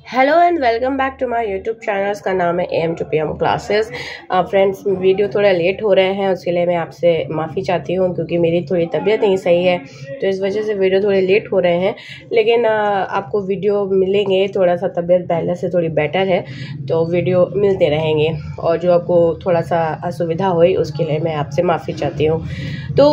Hello and welcome back to my YouTube channel. का नाम है AM to PM classes. Friends, video थोड़ा late हो रहे हैं, उसके लिए मैं आपसे माफ़ी चाहती हूँ क्योंकि मेरी थोड़ी तबीयत नहीं सही है, तो इस वजह से वीडियो थोड़े लेट हो रहे हैं। लेकिन आपको वीडियो मिलेंगे, थोड़ा सा तबीयत पहले से थोड़ी बेटर है तो वीडियो मिलते रहेंगे, और जो आपको थोड़ा सा असुविधा हुई उसके लिए मैं आपसे माफ़ी चाहती हूँ। तो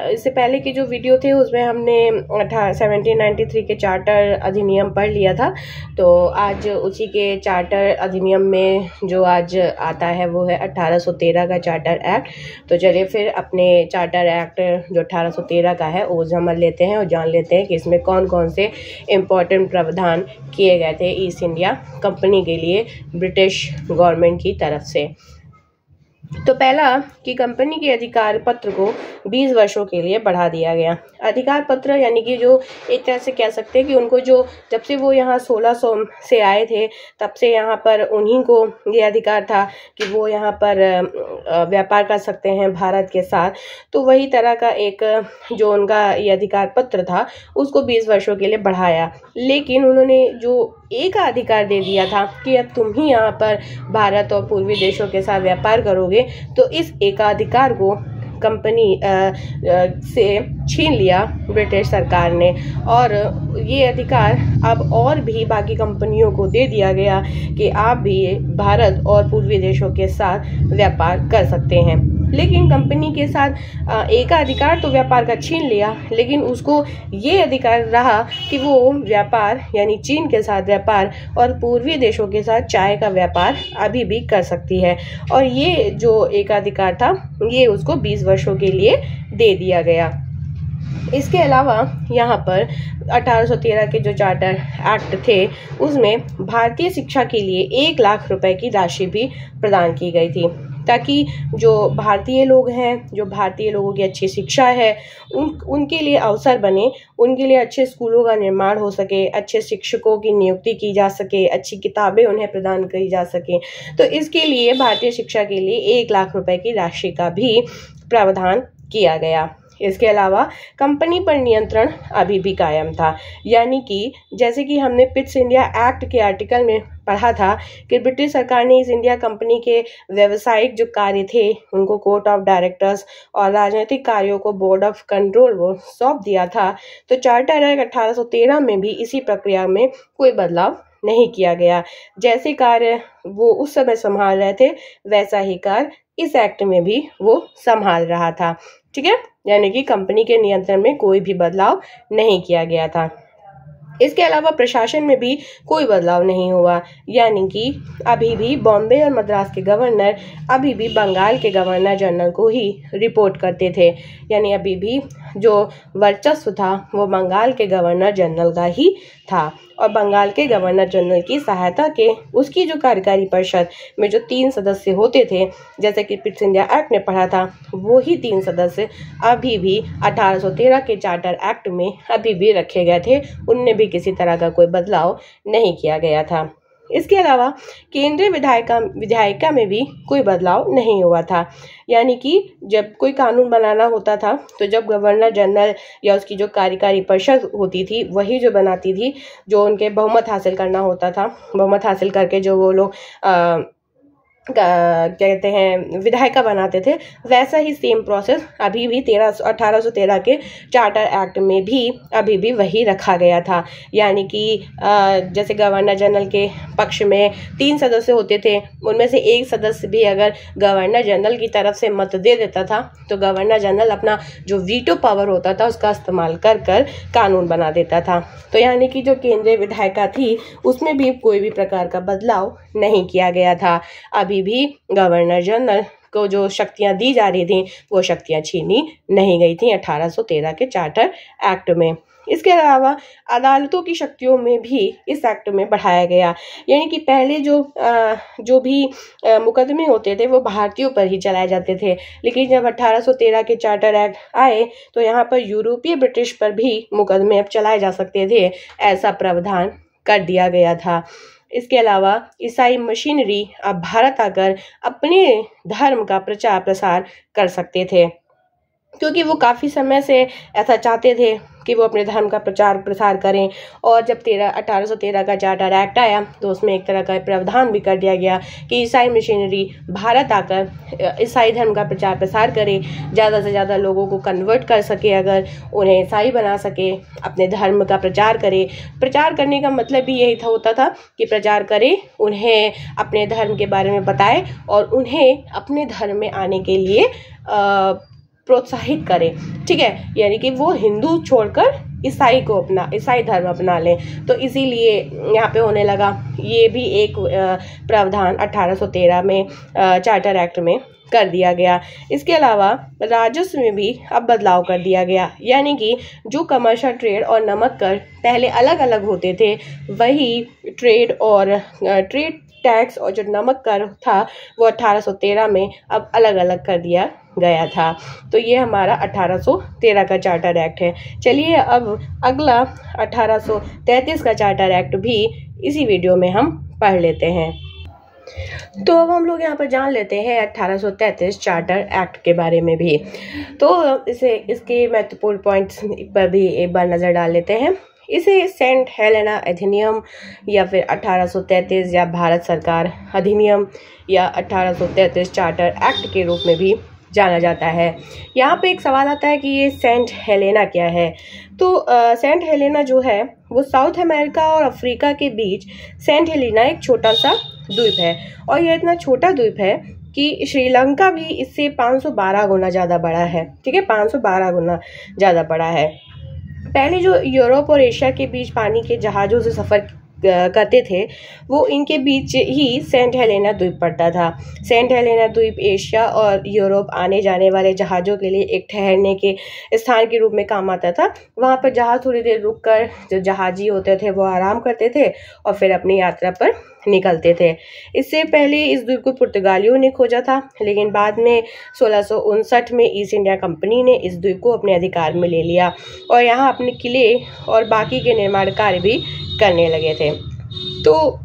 इससे पहले की जो वीडियो थे उसमें हमने 1793 के चार्टर अधिनियम पढ़ लिया था। तो आज उसी के चार्टर अधिनियम में जो आज आता है वो है 1813 का चार्टर एक्ट। तो चलिए फिर अपने चार्टर एक्ट जो 1813 का है वो समझ लेते हैं और जान लेते हैं कि इसमें कौन कौन से इम्पोर्टेंट प्रावधान किए गए थे ईस्ट इंडिया कंपनी के लिए ब्रिटिश गवर्नमेंट की तरफ से। तो पहला कि कंपनी के अधिकार पत्र को 20 वर्षों के लिए बढ़ा दिया गया। अधिकार पत्र यानी कि जो एक तरह से कह सकते हैं कि उनको जो जब से वो यहाँ 1600 से आए थे तब से यहाँ पर उन्हीं को ये अधिकार था कि वो यहाँ पर व्यापार कर सकते हैं भारत के साथ। तो वही तरह का एक जो उनका ये अधिकार पत्र था उसको 20 वर्षों के लिए बढ़ाया, लेकिन उन्होंने जो एक अधिकार दे दिया था कि अब तुम ही यहाँ पर भारत और पूर्वी देशों के साथ व्यापार करोगे, तो इस एकाधिकार को कंपनी से छीन लिया ब्रिटिश सरकार ने, और ये अधिकार अब और भी बाकी कंपनियों को दे दिया गया कि आप भी भारत और पूर्वी देशों के साथ व्यापार कर सकते हैं। लेकिन कंपनी के साथ एकाधिकार तो व्यापार का छीन लिया, लेकिन उसको ये अधिकार रहा कि वो व्यापार यानी चीन के साथ व्यापार और पूर्वी देशों के साथ चाय का व्यापार अभी भी कर सकती है, और ये जो एकाधिकार था ये उसको 20 वर्षों के लिए दे दिया गया। इसके अलावा यहाँ पर 1813 के जो चार्टर एक्ट थे उसमें भारतीय शिक्षा के लिए 1 लाख रुपए की राशि भी प्रदान की गई थी, ताकि जो भारतीय लोग हैं, जो भारतीय लोगों की अच्छी शिक्षा है उनके लिए अवसर बने, उनके लिए अच्छे स्कूलों का निर्माण हो सके, अच्छे शिक्षकों की नियुक्ति की जा सके, अच्छी किताबें उन्हें प्रदान की जा सके। तो इसके लिए भारतीय शिक्षा के लिए 1 लाख रुपए की राशि का भी प्रावधान किया गया। इसके अलावा कंपनी पर नियंत्रण अभी भी कायम था, यानी कि जैसे कि हमने पिट्स इंडिया एक्ट के आर्टिकल में पढ़ा था कि ब्रिटिश सरकार ने ईस्ट इंडिया कंपनी के व्यावसायिक जो कार्य थे उनको कोर्ट ऑफ डायरेक्टर्स और राजनीतिक कार्यों को बोर्ड ऑफ कंट्रोल को सौंप दिया था। तो चार्टर एक्ट 1813 में भी इसी प्रक्रिया में कोई बदलाव नहीं किया गया। जैसे कार्य वो उस समय संभाल रहे थे वैसा ही कार्य इस एक्ट में भी वो संभाल रहा था। ठीक है, यानी कि कंपनी के नियंत्रण में कोई भी बदलाव नहीं किया गया था। इसके अलावा प्रशासन में भी कोई बदलाव नहीं हुआ, यानी कि अभी भी बॉम्बे और मद्रास के गवर्नर अभी भी बंगाल के गवर्नर जनरल को ही रिपोर्ट करते थे, यानी अभी भी जो वर्चस्व था वो बंगाल के गवर्नर जनरल का ही था, और बंगाल के गवर्नर जनरल की सहायता के उसकी जो कार्यकारी परिषद में जो 3 सदस्य होते थे, जैसे कि पिट्स इंडिया एक्ट ने पढ़ा था, वो ही 3 सदस्य अभी भी 1813 के चार्टर एक्ट में अभी भी रखे गए थे, उनमें भी किसी तरह का कोई बदलाव नहीं किया गया था। इसके अलावा केंद्रीय विधायिका में भी कोई बदलाव नहीं हुआ था, यानी कि जब कोई कानून बनाना होता था तो जब गवर्नर जनरल या उसकी जो कार्यकारी परिषद होती थी वही जो बनाती थी, जो उनके बहुमत हासिल करना होता था, बहुमत हासिल करके जो वो लोग कहते हैं विधायिका बनाते थे, वैसा ही सेम प्रोसेस अभी भी 1813 के चार्टर एक्ट में भी अभी भी वही रखा गया था। यानी कि जैसे गवर्नर जनरल के पक्ष में 3 सदस्य होते थे, उनमें से एक सदस्य भी अगर गवर्नर जनरल की तरफ से मत दे देता था तो गवर्नर जनरल अपना जो वीटो पावर होता था उसका इस्तेमाल कर कानून बना देता था। तो यानी कि जो केंद्रीय विधायिका थी उसमें भी कोई भी प्रकार का बदलाव नहीं किया गया था। अभी भी गवर्नर जनरल को जो शक्तियां दी जा रही थी वो शक्तियां छीनी नहीं गई थी 1813 के चार्टर एक्ट में। इसके अलावा अदालतों की शक्तियों में भी इस एक्ट में बढ़ाया गया, यानी कि पहले जो भी मुकदमे होते थे वो भारतीयों पर ही चलाए जाते थे, लेकिन जब 1813 के चार्टर एक्ट आए तो यहाँ पर यूरोपीय ब्रिटिश पर भी मुकदमे अब चलाए जा सकते थे, ऐसा प्रावधान कर दिया गया था। इसके अलावा ईसाई मशीनरी अब भारत आकर अपने धर्म का प्रचार प्रसार कर सकते थे, क्योंकि वो काफ़ी समय से ऐसा चाहते थे कि वो अपने धर्म का प्रचार प्रसार करें। और जब 1813 का चार्टर एक्ट आया तो उसमें एक तरह का प्रावधान भी कर दिया गया कि ईसाई मिशनरी भारत आकर ईसाई धर्म का प्रचार प्रसार करे, ज़्यादा से ज़्यादा लोगों को कन्वर्ट कर सके, अगर उन्हें ईसाई बना सके, अपने धर्म का प्रचार करे। प्रचार करने का मतलब भी यही होता था कि प्रचार करे, उन्हें अपने धर्म के बारे में बताए और उन्हें अपने धर्म में आने के लिए प्रोत्साहित करे। ठीक है, यानी कि वो हिंदू छोड़कर ईसाई धर्म अपना लें। तो इसीलिए यहाँ पे होने लगा। ये भी एक प्रावधान 1813 में चार्टर एक्ट में कर दिया गया। इसके अलावा राजस्व में भी अब बदलाव कर दिया गया, यानी कि जो कमर्शियल ट्रेड और नमक कर पहले अलग अलग होते थे, वही ट्रेड टैक्स और जो नमक कर था वो 1813 में अब अलग अलग कर दिया गया था। तो ये हमारा 1813 का चार्टर एक्ट है। चलिए अब अगला 1833 का चार्टर एक्ट भी इसी वीडियो में हम पढ़ लेते हैं। तो अब हम लोग यहाँ पर जान लेते हैं 1833 चार्टर एक्ट के बारे में भी। तो इसके महत्वपूर्ण पॉइंट्स पर भी एक बार नज़र डाल लेते हैं। इसे सेंट हेलेना अधिनियम या फिर 1833 या भारत सरकार अधिनियम या 1833 चार्टर एक्ट के रूप में भी जाना जाता है। यहाँ पे एक सवाल आता है कि ये सेंट हेलेना क्या है। तो सेंट हेलेना जो है वो साउथ अमेरिका और अफ्रीका के बीच सेंट हेलेना एक छोटा सा द्वीप है, और यह इतना छोटा द्वीप है कि श्रीलंका भी इससे 512 गुना ज़्यादा बड़ा है। ठीक है, 512 गुना ज़्यादा बड़ा है। पहले जो यूरोप और एशिया के बीच पानी के जहाज़ों से सफ़र करते थे, वो इनके बीच ही सेंट हेलेना द्वीप पड़ता था। सेंट हेलेना द्वीप एशिया और यूरोप आने जाने वाले जहाज़ों के लिए एक ठहरने के स्थान के रूप में काम आता था। वहाँ पर जहाज़ थोड़ी देर रुककर जो जहाजी होते थे वो आराम करते थे और फिर अपनी यात्रा पर निकलते थे। इससे पहले इस द्वीप को पुर्तगालियों ने खोजा था, लेकिन बाद में 1659 में ईस्ट इंडिया कंपनी ने इस द्वीप को अपने अधिकार में ले लिया और यहाँ अपने किले और बाकी के निर्माण कार्य भी करने लगे थे। तो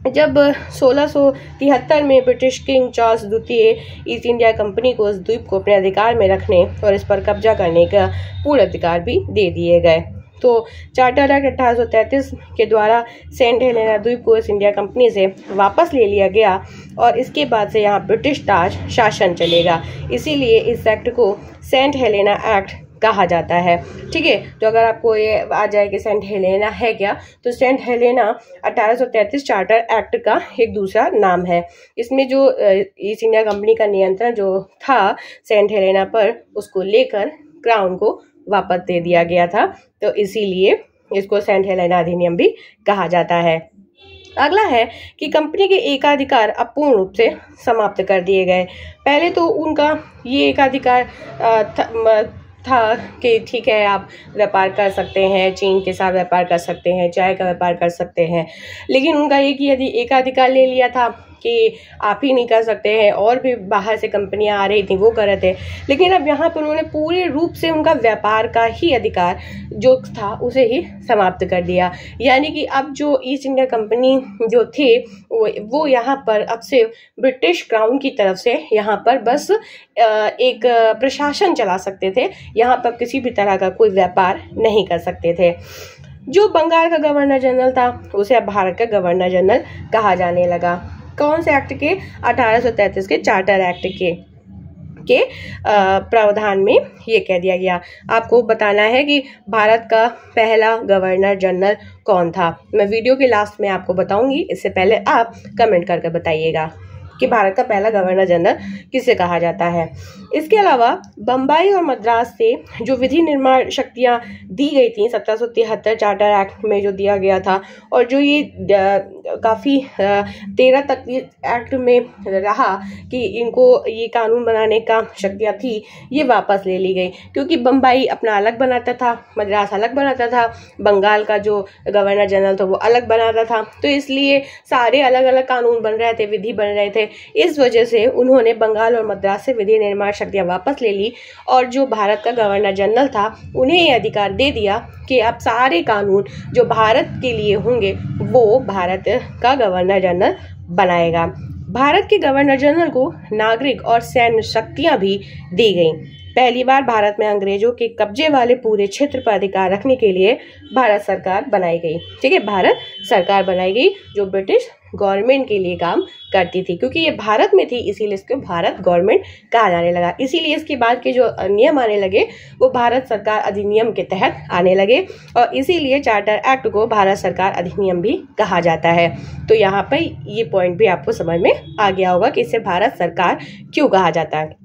जब 1673 में ब्रिटिश किंग चार्ल्स द्वितीय ईस्ट इंडिया कंपनी को इस द्वीप को अपने अधिकार में रखने और इस पर कब्जा करने का पूर्ण अधिकार भी दे दिए गए। तो चार्टर एक्ट 1833 के द्वारा सेंट हेलेना द्वीप को ईस्ट इंडिया कंपनी से वापस ले लिया गया और इसके बाद से यहाँ ब्रिटिश ताज शासन चलेगा। इसीलिए इस एक्ट को सेंट हेलेना एक्ट कहा जाता है। ठीक है, तो अगर आपको ये आ जाए कि सेंट हेलेना है क्या, तो सेंट हेलेना 1833 चार्टर एक्ट का एक दूसरा नाम है। इसमें जो ईस्ट इंडिया कंपनी का नियंत्रण जो था सेंट हेलेना पर, उसको लेकर क्राउन को वापस दे दिया गया था। तो इसीलिए इसको सेंट हेलेना अधिनियम भी कहा जाता है। अगला है कि कंपनी के एकाधिकार अब पूर्ण रूप से समाप्त कर दिए गए। पहले तो उनका ये एकाधिकार था कि ठीक है, आप व्यापार कर सकते हैं, चीन के साथ व्यापार कर सकते हैं, चाय का व्यापार कर सकते हैं, लेकिन उनका एक ही एकाधिकार ले लिया था कि आप ही नहीं कर सकते हैं। और भी बाहर से कंपनियां आ रही थी, वो कर रहे थे, लेकिन अब यहाँ पर उन्होंने पूरे रूप से उनका व्यापार का ही अधिकार जो था उसे ही समाप्त कर दिया। यानी कि अब जो ईस्ट इंडिया कंपनी जो थी वो यहाँ पर अब से ब्रिटिश क्राउन की तरफ से यहाँ पर बस एक प्रशासन चला सकते थे, यहाँ पर किसी भी तरह का कोई व्यापार नहीं कर सकते थे। जो बंगाल का गवर्नर जनरल था उसे अब भारत का गवर्नर जनरल कहा जाने लगा। कौन से एक्ट के? 1833 के चार्टर एक्ट के प्रावधान में ये कह दिया गया। आपको बताना है कि भारत का पहला गवर्नर जनरल कौन था। मैं वीडियो के लास्ट में आपको बताऊंगी, इससे पहले आप कमेंट करके बताइएगा कि भारत का पहला गवर्नर जनरल किसे कहा जाता है। इसके अलावा बम्बई और मद्रास से जो विधि निर्माण शक्तियां दी गई थी 1773 चार्टर एक्ट में जो दिया गया था, और जो ये काफ़ी 13 तक एक्ट में रहा कि इनको ये कानून बनाने का शक्तियां थी, ये वापस ले ली गई। क्योंकि बम्बई अपना अलग बनाता था, मद्रास अलग बनाता था, बंगाल का जो गवर्नर जनरल था वो अलग बनाता था, तो इसलिए सारे अलग अलग कानून बन रहे थे, विधि बन रहे थे। इस वजह से उन्होंने बंगाल और मद्रास से विधि निर्माण शक्तियां वापस ले ली और जो भारत का गवर्नर जनरल था उन्हें ये अधिकार दे दिया कि अब सारे कानून जो भारत के लिए होंगे वो भारत का गवर्नर जनरल बनाएगा। भारत के गवर्नर जनरल को नागरिक और सैन्य शक्तियां भी दी गई। पहली बार भारत में अंग्रेजों के कब्जे वाले पूरे क्षेत्र पर अधिकार रखने के लिए भारत सरकार बनाई गई। ठीक है, भारत सरकार बनाई गई जो ब्रिटिश गवर्नमेंट के लिए काम करती थी, क्योंकि ये भारत में थी इसीलिए इसको भारत गवर्नमेंट कहा जाने लगा। इसीलिए इसके बाद के जो नियम आने लगे वो भारत सरकार अधिनियम के तहत आने लगे और इसीलिए चार्टर एक्ट को भारत सरकार अधिनियम भी कहा जाता है। तो यहाँ पर ये पॉइंट भी आपको समझ में आ गया होगा कि इसे भारत सरकार क्यों कहा जाता है।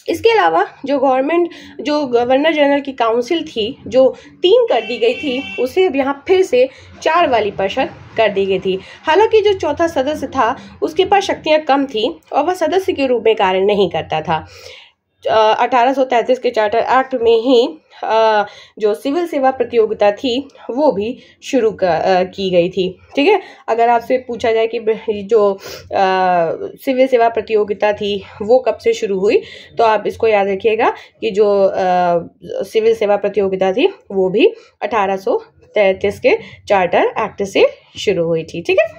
इसके अलावा जो गवर्नर जनरल की काउंसिल थी जो 3 कर दी गई थी, उसे अब यहाँ फिर से 4 वाली परिषद कर दी गई थी। हालांकि जो चौथा सदस्य था उसके पास शक्तियाँ कम थी और वह सदस्य के रूप में कार्य नहीं करता था। 1833 के चार्टर एक्ट में ही जो सिविल सेवा प्रतियोगिता थी वो भी शुरू की गई थी। ठीक है, अगर आपसे पूछा जाए कि जो सिविल सेवा प्रतियोगिता थी वो कब से शुरू हुई, तो आप इसको याद रखिएगा कि जो सिविल सेवा प्रतियोगिता थी वो भी 1833 के चार्टर एक्ट से शुरू हुई थी। ठीक है,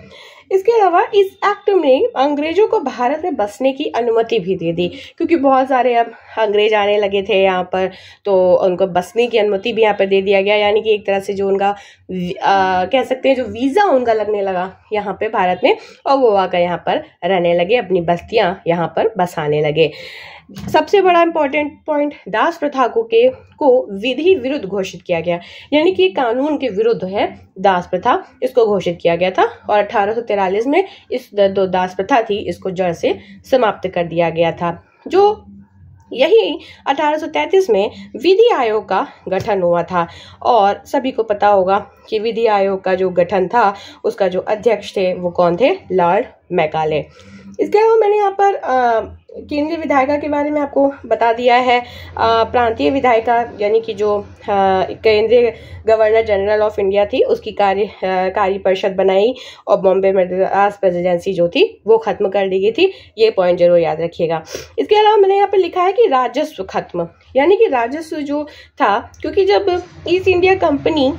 इसके अलावा इस एक्ट में अंग्रेजों को भारत में बसने की अनुमति भी दे दी, क्योंकि बहुत सारे अब अंग्रेज आने लगे थे यहाँ पर, तो उनको बसने की अनुमति भी यहाँ पर दे दिया गया। यानी कि एक तरह से जो उनका कह सकते हैं जो वीज़ा उनका लगने लगा यहाँ पे भारत में, और वो आकर यहाँ पर रहने लगे, अपनी बस्तियाँ यहाँ पर बसाने लगे। सबसे बड़ा इम्पोर्टेंट पॉइंट, दास प्रथा को विधि विरुद्ध घोषित किया गया, यानी कि कानून के विरुद्ध है दास प्रथा, इसको घोषित किया गया था और 1843 में इस जो दास प्रथा थी इसको जड़ से समाप्त कर दिया गया था। जो यही 1833 में विधि आयोग का गठन हुआ था और सभी को पता होगा कि विधि आयोग का जो गठन था उसका जो अध्यक्ष थे वो कौन थे, लॉर्ड मैकाले। इसके अलावा मैंने यहाँ पर केंद्रीय विधायिका के बारे में आपको बता दिया है। प्रांतीय विधायिका यानी कि जो केंद्रीय गवर्नर जनरल ऑफ इंडिया थी उसकी कार्य परिषद बनाई और बॉम्बे मद्रास प्रेसिडेंसी जो थी वो खत्म कर दी गई थी। ये पॉइंट जरूर याद रखिएगा। इसके अलावा मैंने यहाँ पे लिखा है कि राजस्व खत्म, यानी कि राजस्व जो था, क्योंकि जब ईस्ट इंडिया कंपनी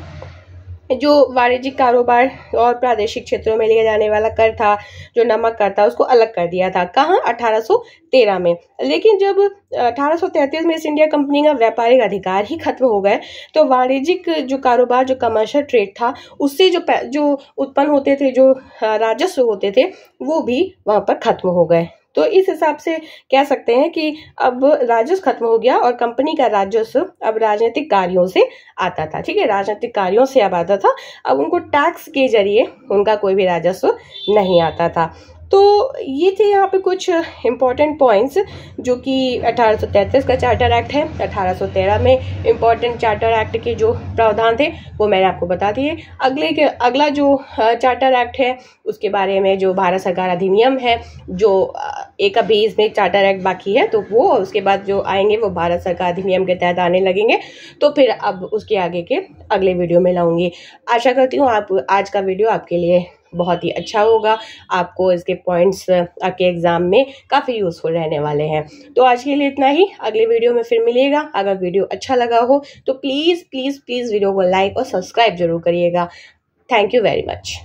जो वाणिज्यिक कारोबार और प्रादेशिक क्षेत्रों में लिया जाने वाला कर था, जो नमक कर था, उसको अलग कर दिया था। कहाँ? 1813 में। लेकिन जब 1833 में ईस्ट इंडिया कंपनी का व्यापारिक अधिकार ही खत्म हो गए तो वाणिज्यिक जो कारोबार, जो कमर्शियल ट्रेड था, उससे जो उत्पन्न होते थे, जो राजस्व होते थे, वो भी वहां पर खत्म हो गए। तो इस हिसाब से कह सकते हैं कि अब राजस्व खत्म हो गया और कंपनी का राजस्व अब राजनीतिक कार्यों से आता था। ठीक है, राजनीतिक कार्यों से अब आता था, अब उनको टैक्स के जरिए उनका कोई भी राजस्व नहीं आता था। तो ये थे यहाँ पे कुछ इम्पॉर्टेंट पॉइंट्स जो कि 1833 का चार्टर एक्ट है। 1813 में इम्पॉर्टेंट चार्टर एक्ट के जो प्रावधान थे वो मैंने आपको बता दिए। अगला जो चार्टर एक्ट है उसके बारे में, जो भारत सरकार अधिनियम है, जो एक अभी इसमें चार्टर एक्ट बाकी है, तो वो उसके बाद जो आएंगे वो भारत सरकार अधिनियम के तहत आने लगेंगे। तो फिर अब उसके आगे के अगले वीडियो में लाऊंगी। आशा करती हूँ आप आज का वीडियो आपके लिए बहुत ही अच्छा होगा, आपको इसके पॉइंट्स आपके एग्जाम में काफ़ी यूजफुल रहने वाले हैं। तो आज के लिए इतना ही, अगले वीडियो में फिर मिलेगा। अगर वीडियो अच्छा लगा हो तो प्लीज़ प्लीज़ प्लीज़ वीडियो को लाइक और सब्सक्राइब जरूर करिएगा। Thank you very much.